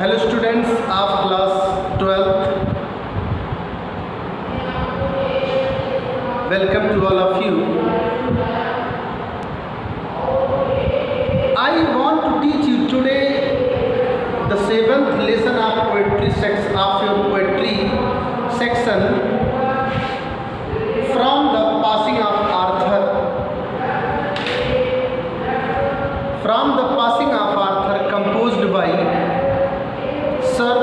Hello students of class 12th. Welcome to all of you. I want to teach you today the 7th lesson of poetry section from the passing of Arthur. From the passing of Arthur, composed by Sir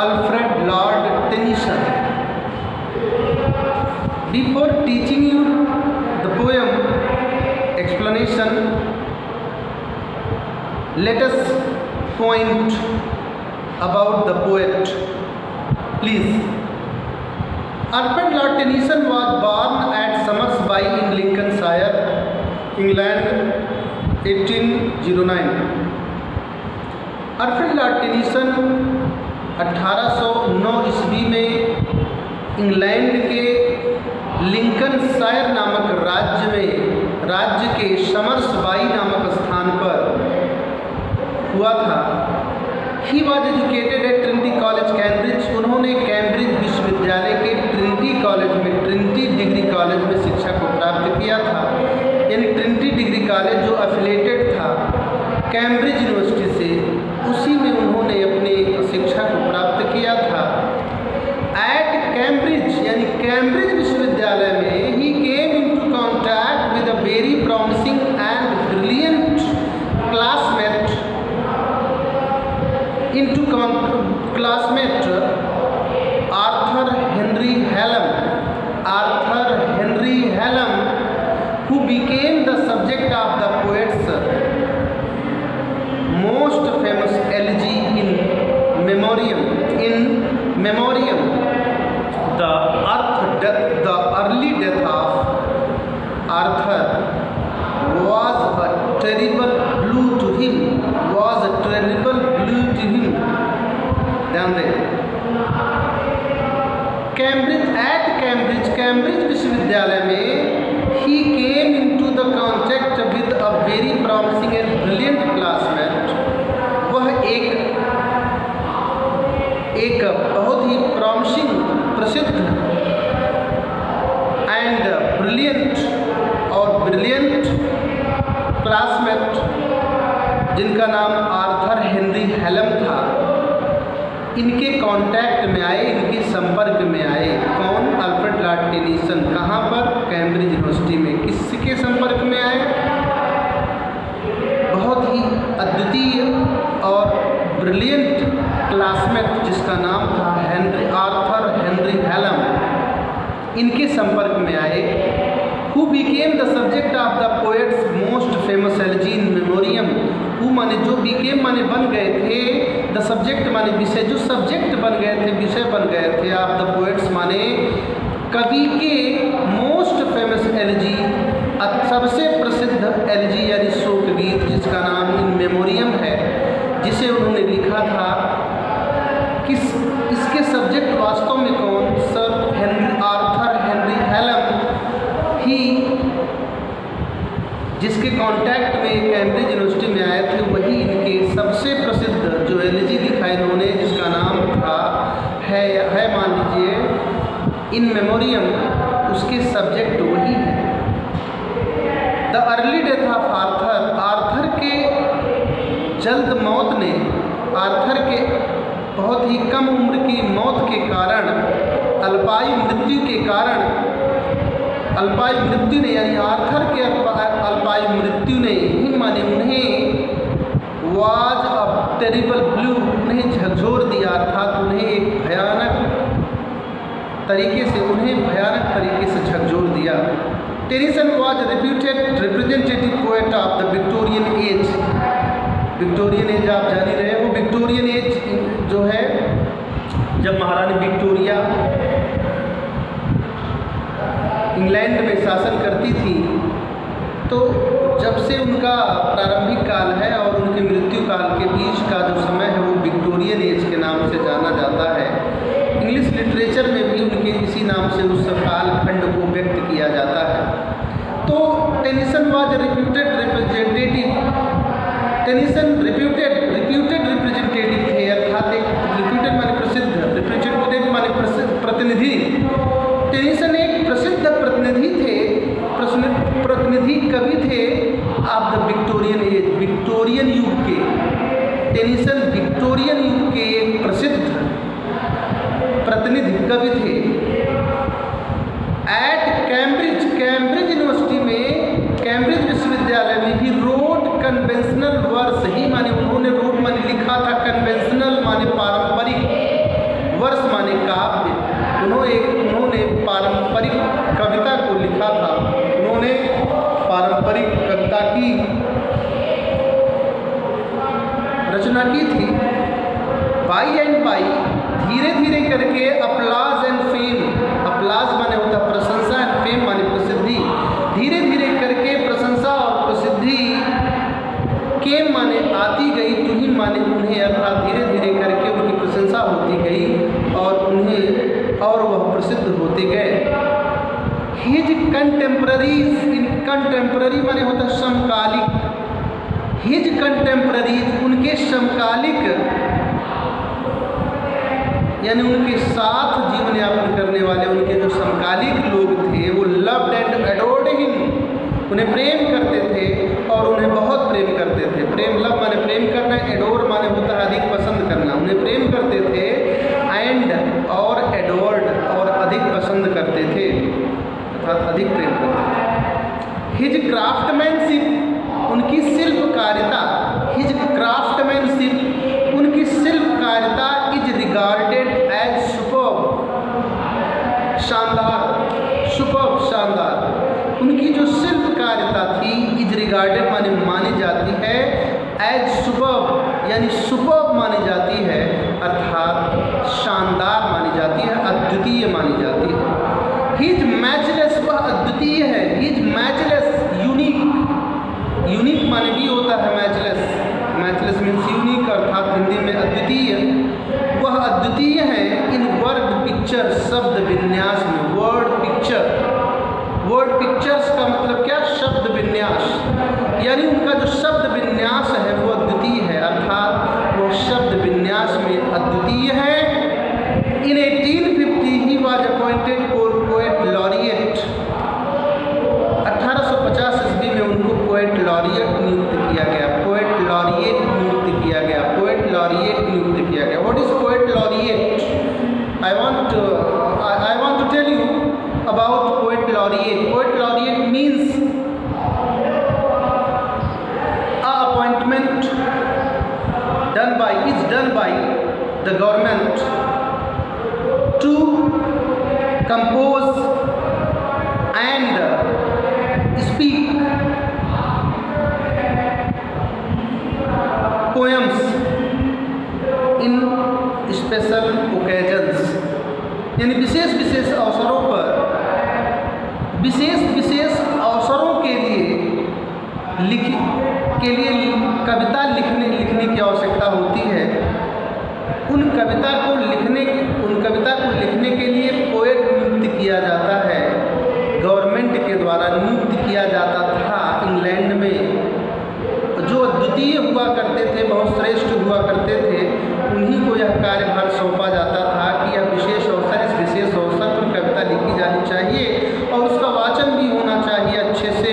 Alfred Lord Tennyson. Before teaching you the poem explanation, let us point about the poet. Please. Alfred Lord Tennyson was born at Somersby in Lincolnshire, England, 1809. Alfred Lord Tennyson 1809 ईस्वी में England के Lincolnshire नामक राज्य के समर्सबाई नामक स्थान पर हुआ था। He was educated eight Trinity college Cambridge. उन्होंने कैम्ब्रिज विश्वविद्यालय के ट्रिनिटी डिग्री कॉलेज में शिक्षा को प्राप्त किया था। यानी ट्रिनिटी डिग्री कॉलेज जो एफिलेटेड था कैम्ब्रिज यूनिवर्सिटी से, उसी में उन्होंने अपनी शिक्षा को प्राप्त किया था। एट कैम्ब्रिज यानी कैम्ब्रिज विश्वविद्यालय में ही came into contact with a very promising and brilliant classmate Arthur Henry Hallam who became the subject of the poet's most famous elegy in memoriam. The early death of Arthur was a terrible blow to him. ध्यान दें। Cambridge विश्वविद्यालय में he came into the contact with a very promising and brilliant classmate. वह एक बहुत ही promising, प्रसिद्ध and brilliant classmate जिनका नाम आर्थर हेनरी हेलम था, इनके कांटेक्ट में आए, इनके संपर्क में आए। कौन? Alfred Lord Tennyson. कहाँ पर? कैम्ब्रिज यूनिवर्सिटी में। किसके संपर्क में आए? बहुत ही अद्वितीय और ब्रिलियंट क्लासमेट जिसका नाम था आर्थर हेनरी हेलम, इनके संपर्क में आए। Who became the subject of the poets most famous elegy in memoriam. Who माने जो, बिकेम माने बन गए थे, द सब्जेक्ट माने विषय, जो सब्जेक्ट बन गए थे, विषय बन गए थे, ऑफ द पोएट्स माने कवि के मोस्ट फेमस एलिजी, सबसे प्रसिद्ध एलिजी यानी शोक गीत जिसका नाम इन मेमोरियम है, जिसे उन्होंने लिखा था। इसके सब्जेक्ट वास्तव में कौन? सर आर्थर हेनरी हेलम ही, जिसके कांटेक्ट में कैम्ब्रिज यूनिवर्सिटी में आए थे, वही इनके सबसे प्रसिद्ध जो एलिजी लिखा इन्होंने, जिसका नाम था है मान लीजिए इन मेमोरियम, उसके सब्जेक्ट वही है। The early death of Arthur के जल्द मौत ने, आर्थर के बहुत ही कम उम्र की मौत के कारण, अल्पायु मृत्यु ने यानी आर्थर के अल्पायु मृत्यु ने ही माने उन्हें वाज अ टेरिबल ब्लू, उन्हें झकझोर दिया, अर्थात उन्हें भयानक तरीके से झकझोर दिया। Tennyson was reputed representative poet of the Victorian age. Victorian age आप जान ही रहे हो। विक्टोरियन एज जो है, जब महारानी विक्टोरिया इंग्लैंड में शासन करती थी, तो जब से उनका प्रारंभिक काल है और उनके मृत्यु काल के बीच का जो समय है वो विक्टोरियन एज के नाम से जाना जाता है। इंग्लिश लिटरेचर में भी उनके इसी नाम से उस कालखंड को व्यक्त किया जाता है। तो Tennyson was reputed representative Tennyson reputed representative थे टेनिसन विक्टोरियन युग के एक प्रसिद्ध प्रतिनिधि कवि थे। एट कैम्ब्रिज यूनिवर्सिटी में, कैम्ब्रिज विश्वविद्यालय में ही रोट कन्वेंशनल वर्स ही माने उन्होंने रोट माने लिखा था, कन्वेंशनल माने पारंपरिक, वर्ष माने काव्य। उन्होंने पारंपरिक कविता को लिखा था, उन्होंने पारंपरिक कविता की रचना की थी। बाई एंड बाई, धीरे धीरे करके अप्लाज एंड फेम, अप्लाज माने होता प्रशंसा एंड फेम माने प्रसिद्धि, धीरे धीरे करके प्रशंसा और प्रसिद्धि के माने आती गई, तुही माने उन्हें, अर्थात धीरे धीरे करके उनकी प्रशंसा होती गई और वह प्रसिद्ध होते गए। हिज कंटेम्पररीज, कंटेम्पररी माने होता समकालिक, हिज कंटेम्पररीज उनके समकालिक यानी उनके साथ जीवन यापन करने वाले उनके जो समकालिक लोग थे वो लव्ड एंड एडोर्ड हिम, उन्हें प्रेम करते थे और उन्हें बहुत प्रेम करते थे। प्रेम, लव माने प्रेम करना, एडोर माने होता है अधिक पसंद करना, उन्हें प्रेम करते थे एंड और एडोर्ड और अधिक पसंद करते थे, अर्थात अधिक प्रेम करते थे। हिज क्राफ्टमैनशिप उनकी शिल्पकारिता, हिज क्राफ्टमैनशिप उनकी शिल्पकारिता इज रिगार्डेड एज सुपर्ब, शानदार, सुपर्ब शानदार, उनकी जो शिल्पकारिता थी इज रिगार्डेड माने मानी जाती है, एज सुपर्ब यानी सुपर्ब मानी जाती है, अर्थात शानदार मानी जाती है, अद्वितीय मानी जाती है। हिज मैचलेस, वह अद्वितीय है, हिज मैचलेस, यूनिक, यूनिक माने भी होता है मैचलेस, मैचलेस मीन्स यूनिक, अर्थात हिंदी में अद्वितीय, वह अद्वितीय है इन वर्ड पिक्चर, शब्द विन्यास में। वर्ड पिक्चर, वर्ड पिक्चर्स का मतलब क्या, शब्द विन्यास, यानी उनका जो शब्द विन्यास है वो अद्वितीय है, अर्थात वो शब्द विन्यास में अद्वितीय है। इन 1850 he was appointed poet laureate, 1850 ईस्वी में उनको पोएट लॉरिएट नियुक्त किया गया, पोएट लॉरिएट नियुक्त किया गया, पोएट लॉरिएट नियुक्त किया गया। What is poet laureate? I want to tell you about poet laureate. Poet laureate means a appointment is done by the government to compose and speak poems in special occasions, यानी विशेष विशेष अवसरों पर, विशेष अवसरों के लिए कविता लिखने की आवश्यकता होती है। उन कविता को लिखने के लिए पोएट नियुक्त किया जाता है, गवर्नमेंट के द्वारा नियुक्त किया जाता था। इंग्लैंड में जो अद्वितीय हुआ करते थे, बहुत श्रेष्ठ हुआ करते थे, उन्हीं को यह कार्यभार सौंपा जाता था कि यह विशेष अवसर, इस विशेष अवसर पर कविता लिखी जानी चाहिए और उसका वाचन भी होना चाहिए अच्छे से।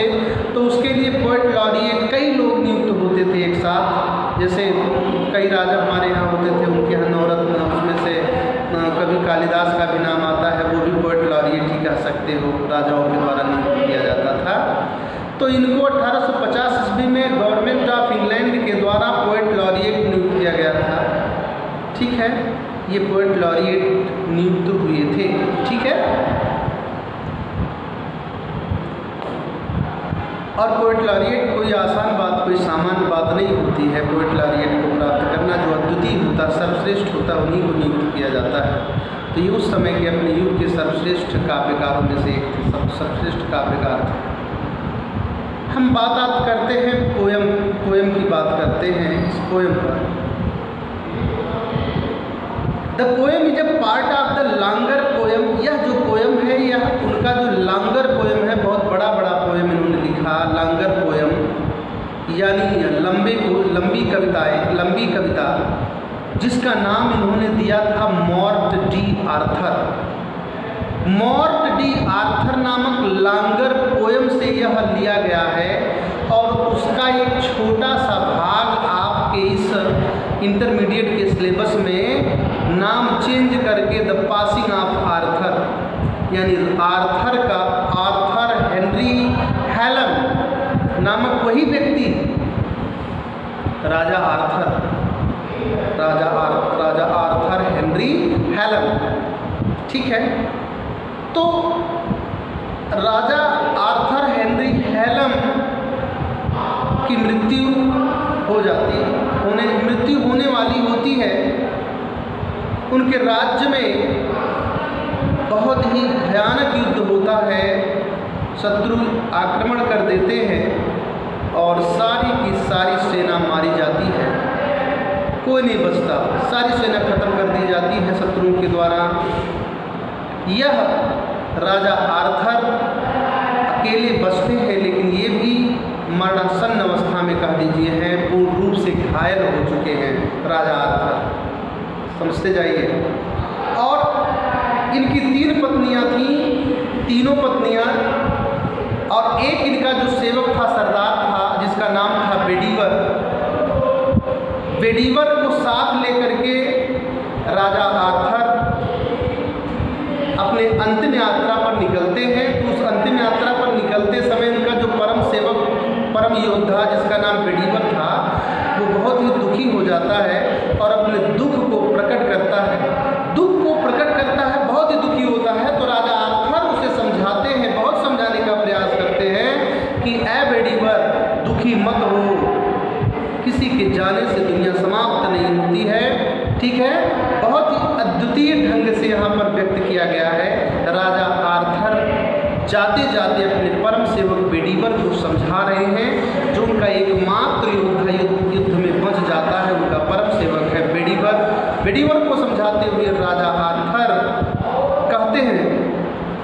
तो उसके लिए पोएट लॉरिएट कई लोग नियुक्त होते थे एक साथ, जैसे कई राजा हमारे यहाँ होते थे, उनके यहाँ नवरत्न, उसमें से कभी कालिदास का भी नाम आता है, वो भी पोएट लॉरिएट ही कह सकते हो, राजाओं के द्वारा नियुक्त किया जाता था। तो इनको 1850 ईस्वी में गवर्नमेंट ऑफ इंग्लैंड के द्वारा पोएट लॉरिएट नियुक्त किया गया था। ठीक है, ये पोएट लॉरिएट नियुक्त हुए थे। ठीक है, और पोएट लॉरिएट कोई आसान बात, कोई सामान्य बात नहीं होती है। पोएट लॉरिएट को प्राप्त करना, जो अद्वितीय होता, सर्वश्रेष्ठ होता, उन्हीं को नियुक्त किया जाता है। तो ये उस समय के अपने युग के सर्वश्रेष्ठ काव्यकारों में से एक थे, सर्वश्रेष्ठ काव्यकार थे। हम बात करते हैं पोएम की बात करते हैं। इस पोएम पर, the poem is a part of the longer poem. यह जो पोएम है, यह उनका जो लॉन्गर पोएम है, बहुत बड़ा पोएम इन्होंने लिखा। लॉन्गर पोएम यानी लंबी कविता, जिसका नाम इन्होंने दिया था मॉर्ट डी आर्थर। मॉर्ट डी आर्थर नामक लॉन्गर पोएम से यह लिया गया है और उसका एक छोटा सा भाग आपके इस इंटरमीडिएट के सिलेबस में नाम चेंज करके द पासिंग ऑफ आर्थर, यानी आर्थर का, आर्थर हेनरी हेलन नामक वही व्यक्ति, राजा आर्थर हेनरी हेलन, ठीक है। तो राजा आर्थर हेनरी हेलन की मृत्यु हो जाती है, मृत्यु होने वाली होती है। उनके राज्य में बहुत ही भयानक युद्ध होता है, शत्रु आक्रमण कर देते हैं और सारी की सारी सेना मारी जाती है, कोई नहीं बचता, सारी सेना खत्म कर दी जाती है शत्रुओं के द्वारा। यह राजा आर्थर अकेले बचते हैं, लेकिन ये भी मरणासन्न अवस्था में कह दीजिए हैं, पूर्ण रूप से घायल हो चुके हैं राजा आर्थर, समझते जाइए। और इनकी 3 पत्नियां थीं, तीनों पत्नियां, और एक इनका जो सेवक था, सरदार था, जिसका नाम था बेडीवर। बेडीवर को साथ लेकर के राजा आर्थर अपने अंतिम यात्रा पर निकलते हैं। तो उस अंतिम यात्रा पर निकलते समय उनका जो परम सेवक, परम योद्धा जिसका नाम बेडीवर था, वो बहुत ही दुखी हो जाता है और अपने दुख को प्रकट करता है, बहुत ही दुखी होता है। तो राजा आर्थर उसे समझाते हैं, बहुत समझाने का प्रयास करते हैं कि ऐ बेडीवर, दुखी मत हो, किसी के जाने से दुनिया समाप्त नहीं होती है, ठीक है। बहुत ही अद्वितीय ढंग से यहाँ पर व्यक्त किया गया है। राजा आर्थर जाते जाते अपने परम सेवक बेडीवर को समझा रहे हैं, जो उनका एकमात्र योद्धा युद्ध में बच जाता है, उनका परम सेवक है बेडीवर। बेडीवर को समझाते हुए राजा आर्थर कहते हैं,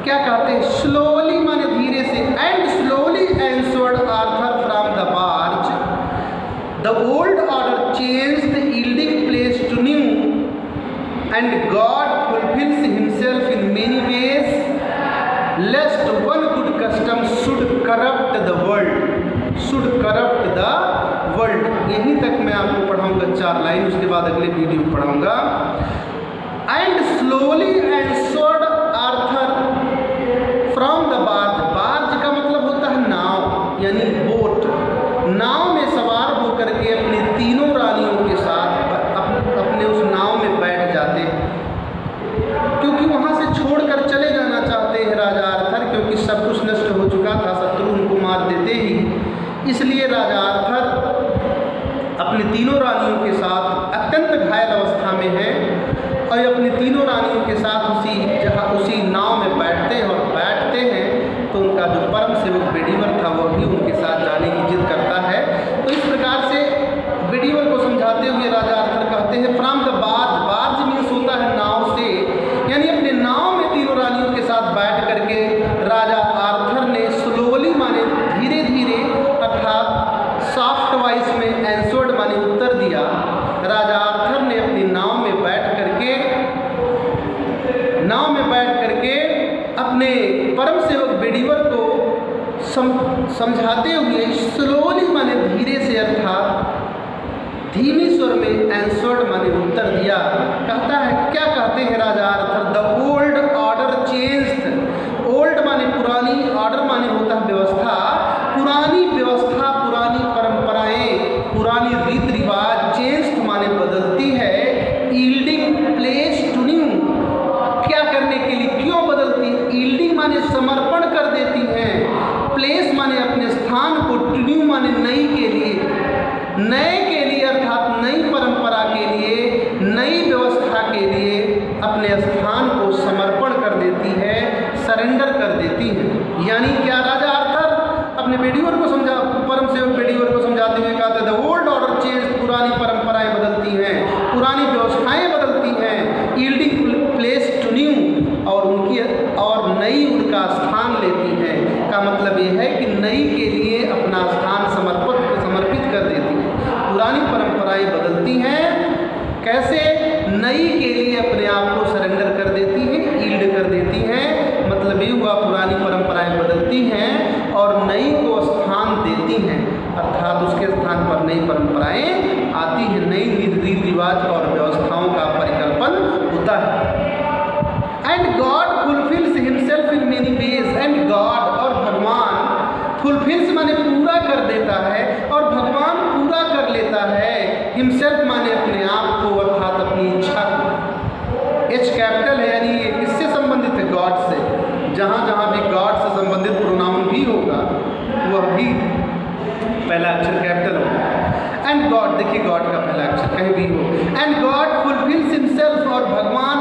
क्या कहते हैं, स्लोली माने धीरे से, and slowly answered Arthur from the barge, the old order changed the yielding place to new, and God fulfills himself in many ways, lest one good custom should corrupt the world। यहीं तक मैं आपको पढ़ाऊंगा 4 line, उसके बाद अगले video में पढ़ाऊंगा। And slowly answered Arthur from the barge, barge का मतलब होता है नाव, यानी बोट। नाव में सवार होकर के अपनी तीनों रानियों के साथ अपने उस नाव में बैठ जाते हैं, क्योंकि वहाँ से छोड़कर चले जाना चाहते हैं राजा आर्थर, क्योंकि सब कुछ नष्ट हो चुका था, शत्रु उनको मार देते ही। इसलिए राजा आर्थर अपनी तीनों रानियों के साथ अत्यंत घायल अवस्था में है और अपनी तीनों रानियों के साथ उसी नाव में बैठते हैं, और बैठते हैं तो उनका जो परम सेवक बेडीवर था वह भी उनके साथ जाने की जिद करता है। तो इस प्रकार से बेडीवर को समझाते हुए राजा आर्थर कहते हैं, from the barge, barge means होता है नाव से, यानी अपने नाव में तीनों रानियों के साथ बैठ करके राजा आर्थर ने स्लोली माने धीरे धीरे, अर्थात सॉफ्ट वॉइस में, एंसवर्ड माने उत्तर दिया। राजा आर्थर ने अपनी नाव में बैठ करके अपने परम सेवक बेडीवर को समझाते हुए स्लोली माने धीरे से, अर्थात धीमी स्वर में, एंसवर्ड माने उत्तर दिया। कहता है, क्या कहते हैं राजा Arthur, the old order changed, old माने पुरानी, ऑर्डर माने होता है व्यवस्था, पुरानी व्यवस्था, पुरानी परंपराएं, पुरानी रीत रिवाज, चेंज्ड माने बदलती है, यील्डिंग प्लेस टू न्यू, क्या करने के लिए, क्यों बदलती है, यील्डिंग माने समर्पण कर देती हैं, प्लेस माने अपने स्थान को, टू न्यू माने नई के लिए, नए के लिए, अर्थात नई परंपरा के लिए, नई व्यवस्था के लिए अपने स्थान को समर्पण कर देती है, सरेंडर कर देती है। यानी क्या, राजा आर्थर अपने बेडीवर को समझा, परम सेवक बेडीवर को समझाते हुए कहते थे, ओल्ड ऑर्डर चेंज, पुरानी परंपराएं बदलती हैं, पुरानी व्यवस्थाएं बदलती हैं, यील्डिंग प्लेस टू न्यू, और नई उनका स्थान लेती हैं। का मतलब ये है कि नई के लिए अपना स्थान समर्पित कर देती है। पुरानी परंपराएं बदलती हैं, कैसे, नई के लिए अपने आप को सरेंडर कर देती हैं, यील्ड कर देती हैं। मतलब ये हुआ, पुरानी परंपराएं बदलती हैं और नई को स्थान देती हैं, अर्थात उसके स्थान पर नई परंपराएं आती हैं, नई रीति रिवाज और व्यवस्थाओं का परिकल्पन होता है। And God fulfils himself in many ways. And God और भगवान, फुलफिल्स माने पूरा कर देता है और भगवान पूरा कर लेता है। हिमसेल्फ माने अपने आप को अर्थात अपनी इच्छा को। एच कैपिटल है यानी ये किससे संबंधित है? गॉड से। जहाँ जहाँ भी गॉड से संबंधित प्रोनाउन भी होगा वह भी पहला अक्षर कैपिटल होगा। एंड गॉड, देखिए गॉड का पहला अक्षर कहीं भी हो। एंड गॉड फुलफिल्स हिमसेल्फ, और भगवान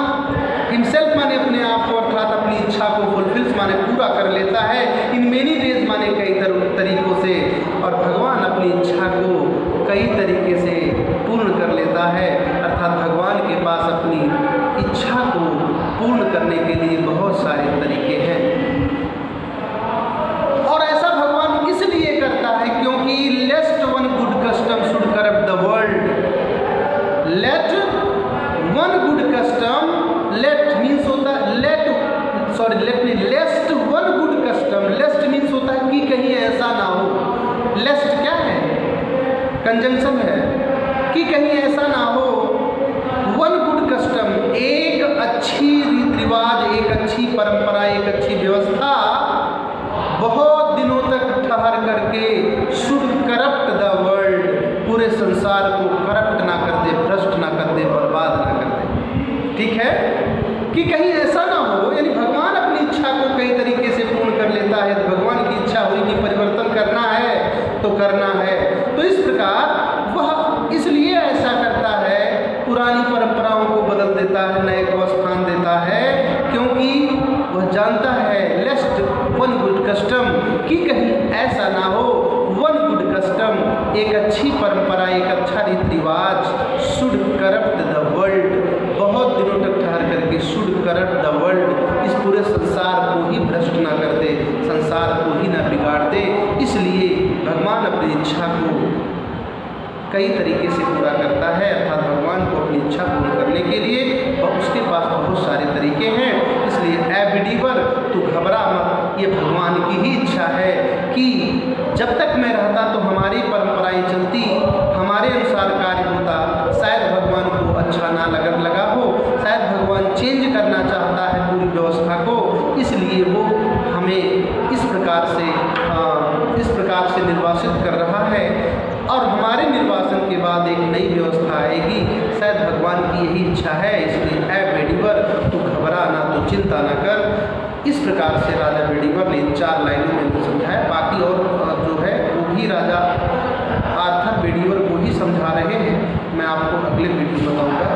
हिमसेल्फ माने अपने आप को अर्थात अपनी इच्छा को, फुलफिल्स माने पूरा कर लेता है, इन मेनी वेज माने कई तरीकों से, और भगवान अपनी इच्छा को कई तरीके से पूर्ण कर लेता है। अर्थात भगवान के पास अपनी इच्छा को पूर्ण करने के लिए बहुत सारे तरीके हैं, और ऐसा भगवान इसलिए करता है क्योंकि lest one good custom should corrupt the world. Let one good custom, let means होता है lest one good custom. Lest means होता है कि कहीं ऐसा ना हो। लेस्ट क्या है? कंजंक्शन है कि कहीं ऐसा ना हो। वन गुड कस्टम, एक अच्छी रीति रिवाज, एक अच्छी परंपरा, एक अच्छी व्यवस्था बहुत दिनों तक ठहर करके शुड करप्ट द वर्ल्ड, पूरे संसार को करप्ट ना कर दे, भ्रष्ट ना कर दे, बर्बाद ना कर दे। ठीक है कि कहीं ऐसा ना हो, यानी भगवान अपनी इच्छा को कई तरीके से पूर्ण कर लेता है। तो भगवान की इच्छा हुई कि परिवर्तन करना है तो करना है। तो इस प्रकार वह इसलिए ऐसा करता है, पुरानी परंपराओं को बदल देता है, नए को स्थान देता है, क्योंकि वह जानता है लेस्ट वन गुड कस्टम, कि कहीं ऐसा ना हो। वन गुड कस्टम, एक अच्छी परंपरा, एक अच्छा रीति रिवाज, शुड करप्ट द वर्ल्ड, बहुत दिनों तक ठहर करके शुड करप्ट द वर्ल्ड, इस पूरे संसार को ही भ्रष्ट ना कर दे, संसार को ही ना बिगाड़ दे। इसलिए भगवान अपनी इच्छा को कई तरीके से पूरा करता है। अर्थात भगवान को अपनी इच्छा पूर्ण करने के लिए उसके पास बहुत सारे तरीके हैं। इसलिए ए बिलीवर, तू घबरा मत, ये भगवान की ही इच्छा है कि जब तक मैं रहता तो हमारी परंपराएं चलती, हमारे अनुसार कार्य होता। शायद भगवान को अच्छा ना लगा हो, शायद भगवान चेंज करना चाहता है पूरी व्यवस्था को, इसलिए वो हमें इस प्रकार से निर्वासित कर रहा है, और हमारे निर्वासन के बाद एक नई व्यवस्था आएगी। शायद भगवान की यही इच्छा है। इसलिए ऐ बेडीवर, तू घबरा ना, तू चिंता ना कर। इस प्रकार से राजा बेडीवर ने 4 लाइनों में समझाया। बाकी और जो है वो भी राजा आर्थर बेडीवर को ही समझा रहे हैं। मैं आपको अगले वीडियो बताऊंगा।